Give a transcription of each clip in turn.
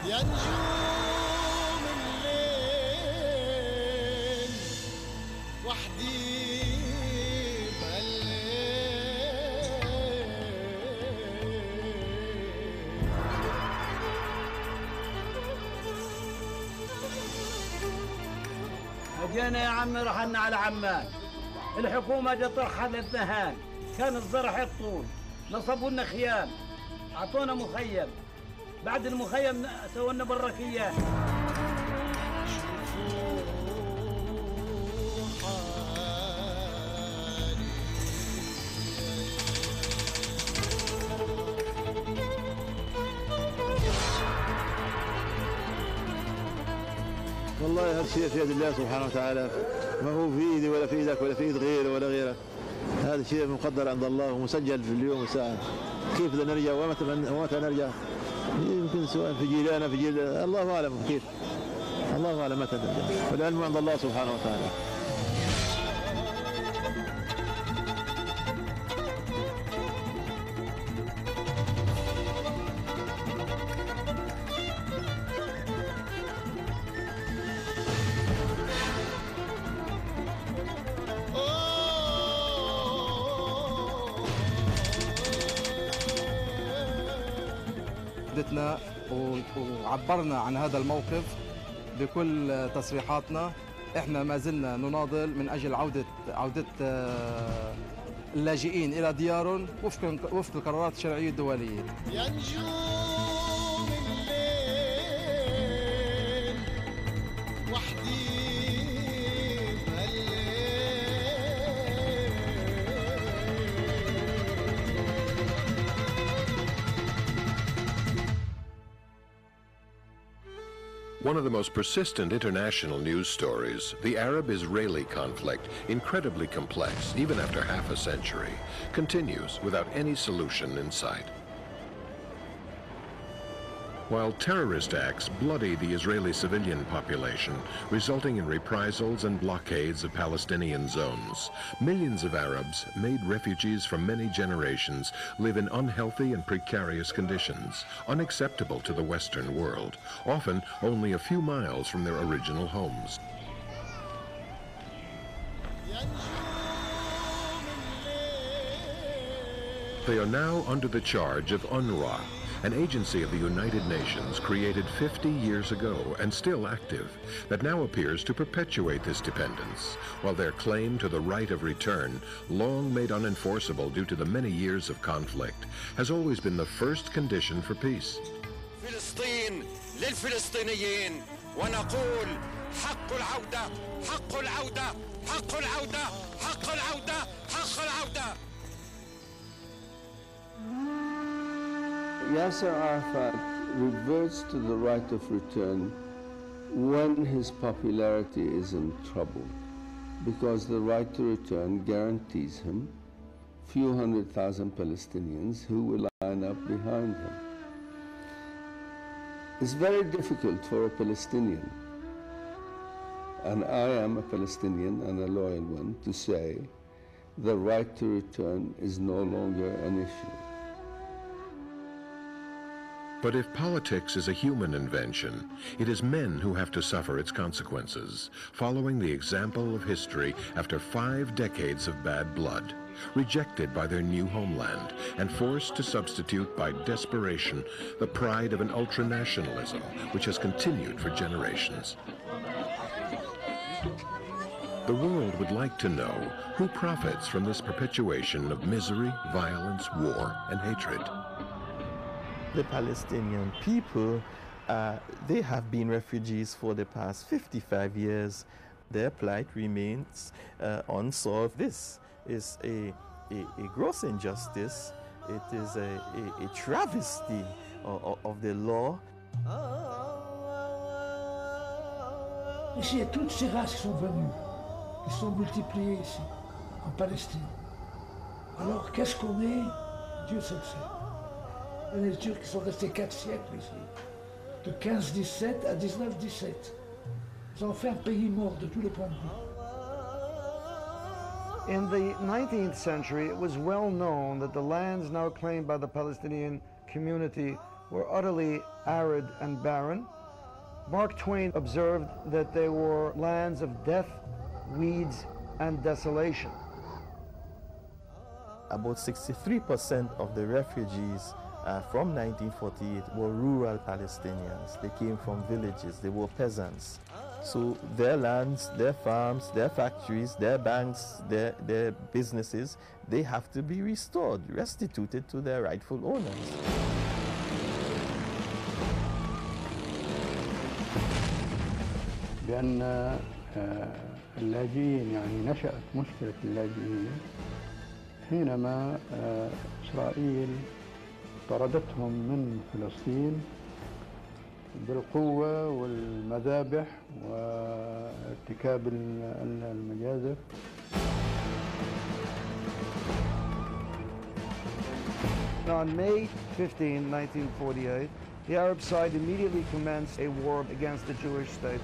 يا نجوم الليل وحدي جينا يا عمي رحلنا على عمان. الحكومة جت ترحل الذهان، كان الزرع الطول، نصبوا لنا خيام، أعطونا مخيم، بعد المخيم سووا لنا بركيات. والله هذا الشيء في يد الله سبحانه وتعالى، ما هو في ايدي ولا في ايدك ولا في ايد غيره ولا غيره. هذا الشيء مقدر عند الله ومسجل في اليوم والساعه. كيف بدنا نرجع ومتى نرجع؟ يمكن سؤال في جيلنا في جيل الله اعلم كيف. الله اعلم متى نرجع، والعلم عند الله سبحانه وتعالى. وعبرنا عن هذا الموقف بكل تصريحاتنا. احنا ما زلنا نناضل من اجل عودة اللاجئين الى ديارهم وفق القرارات الشرعية الدولية. يا نجوم الليل وحدي One of the most persistent international news stories, the Arab-Israeli conflict, incredibly complex even after half a century, continues without any solution in sight. While terrorist acts bloody the Israeli civilian population, resulting in reprisals and blockades of Palestinian zones, millions of Arabs, made refugees from many generations, live in unhealthy and precarious conditions, unacceptable to the Western world, often only a few miles from their original homes. They are now under the charge of UNWRA, an agency of the United Nations created 50 years ago and still active, that now appears to perpetuate this dependence, while their claim to the right of return, long made unenforceable due to the many years of conflict, has always been the first condition for peace. فلسطين للفلسطينيين ونقول حق العودة حق العودة حق العودة حق العودة حق العودة. Yasser Arafat reverts to the right of return when his popularity is in trouble, because the right to return guarantees him few 100,000 Palestinians who will line up behind him. It's very difficult for a Palestinian, and I am a Palestinian and a loyal one, to say the right to return is no longer an issue. But if politics is a human invention, it is men who have to suffer its consequences, following the example of history after 5 decades of bad blood, rejected by their new homeland, and forced to substitute by desperation the pride of an ultranationalism which has continued for generations. The world would like to know who profits from this perpetuation of misery, violence, war, and hatred. The Palestinian people, they have been refugees for the past 55 years. Their plight remains unsolved. This is a gross injustice. It is a travesty of the law. Ici, il y a toutes ces races qui sont venues, qui sont multipliées ici, en Palestine. Alors, qu'est-ce qu'on est? Dieu sait le sait. Les Turcs sont restés 4 siècles ici, de 15-17 à 19-17. Ils ont fait un pays mort de tous les points de vue. In the 19th century, it was well known that the lands now claimed by the Palestinian community were utterly arid and barren. Mark Twain observed that they were lands of death, weeds, and desolation. About 63% of the refugees from 1948 were rural Palestinians. They came from villages, they were peasants. So their lands, their farms, their factories, their banks, their businesses, they have to be restored, restituted to their rightful owners. بأن اللاجئين يعني نشأت مشكلة اللاجئين حينما إسرائيل طردتهم من فلسطين بالقوة والمذابح وارتكاب المجازر. On May 15, 1948, the Arab side immediately commenced a war against the Jewish state.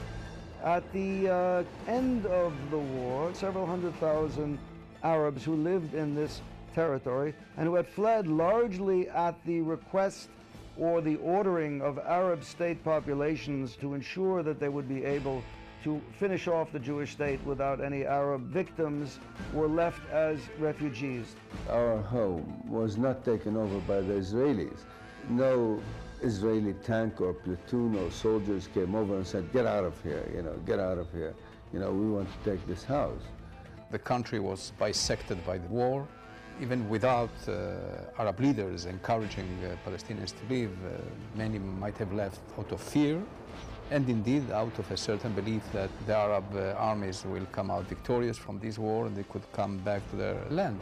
At the end of the war, several hundred thousand Arabs who lived in this territory and who had fled largely at the request or the ordering of Arab state populations to ensure that they would be able to finish off the Jewish state without any Arab victims, were left as refugees. Our home was not taken over by the Israelis. No Israeli tank or platoon or soldiers came over and said, get out of here, get out of here. We want to take this house. The country was bisected by the war. Even without Arab leaders encouraging Palestinians to leave, many might have left out of fear, and indeed out of a certain belief that the Arab armies will come out victorious from this war and they could come back to their land.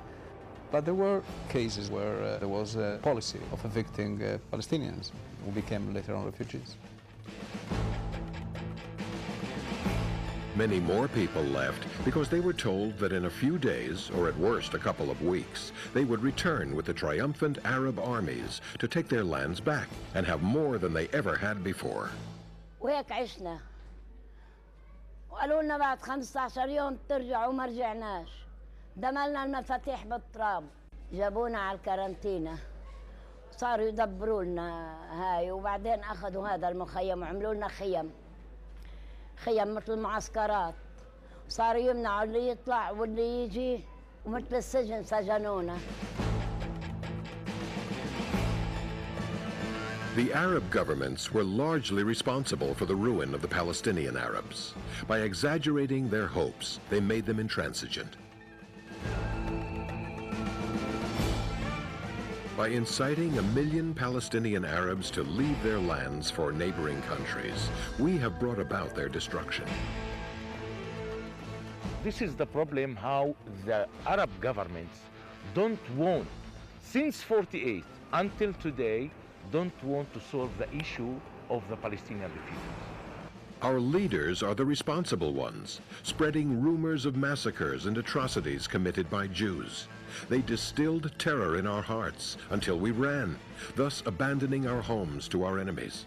But there were cases where there was a policy of evicting Palestinians who became later on refugees. Many more people left because they were told that in a few days, or at worst a couple of weeks, they would return with the triumphant Arab armies to take their lands back and have more than they ever had before. وهيك عشنا وقالوا لنا بعد 15 يوم ترجعوا وما رجعناش. دملنا المفاتيح بالتراب، جابونا على الكارنتينا، صاروا يدبروا لنا هاي، وبعدين اخذوا هذا المخيم وعملوا لنا خيم مثل المعسكرات، صاروا يمنعوا اللي يطلع واللي يجي، ومثل السجن سجنونا. The Arab governments were largely responsible for the ruin of the Palestinian Arabs. By exaggerating their hopes, they made them intransigent. By inciting 1 million Palestinian Arabs to leave their lands for neighboring countries, we have brought about their destruction. This is the problem, how the Arab governments don't want, since 48 until today, don't want to solve the issue of the Palestinian refugees. Our leaders are the responsible ones, spreading rumors of massacres and atrocities committed by Jews. They distilled terror in our hearts until we ran, thus abandoning our homes to our enemies.